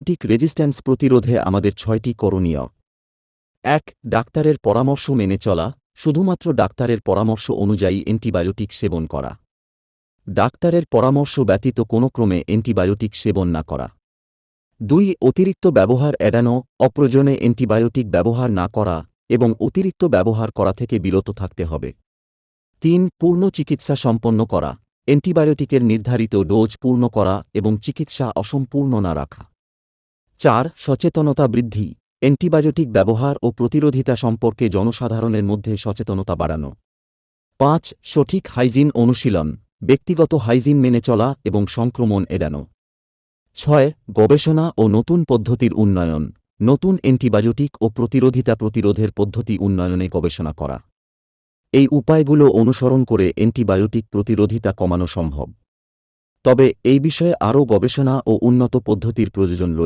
Antibiotic resistance প্রতিরোধে আমাদের 6টি করণীয়। 1. ডাক্তারের পরামর্শ মেনে চলা, শুধুমাত্র ডাক্তারের পরামর্শ অনুযায়ী অ্যান্টিবায়োটিক সেবন করা। ডাক্তারের পরামর্শ ব্যতীত কোনো ক্রমে অ্যান্টিবায়োটিক সেবন না করা। 2. অতিরিক্ত ব্যবহার এড়ানো, অপ্রয়োজনে অ্যান্টিবায়োটিক ব্যবহার না করা এবং অতিরিক্ত ব্যবহার করা থেকে বিরত থাকতে হবে। 3. পূর্ণ চিকিৎসা সম্পন্ন করা, অ্যান্টিবায়োটিকের নির্ধারিত ডোজ পূর্ণ করা এবং চিকিৎসা অসম্পূর্ণ না রাখা। 4. সচেতনতা বৃদ্ধি, অ্যান্টিবায়োটিক ব্যবহার ও প্রতিরোধিতা সম্পর্কে জনসাধারণের মধ্যে সচেতনতা বাড়ানো। 5. সঠিক হাইজিন অনুশীলন, ব্যক্তিগত হাইজিন মেনে চলা এবং সংক্রমণ এড়ানো। 6. গবেষণা ও নতুন পদ্ধতির উন্নয়ন, নতুন অ্যান্টিবায়োটিক ও প্রতিরোধিতা প্রতিরোধের পদ্ধতি উন্নয়নে গবেষণা করা। এই উপায়গুলো অনুসরণ করে অ্যান্টিবায়োটিক প্রতিরোধিতা কমানো সম্ভব। তবে এই বিষয়ে আরও গবেষণা ও উন্নত পদ্ধতির প্রয়োজন রয়েছে।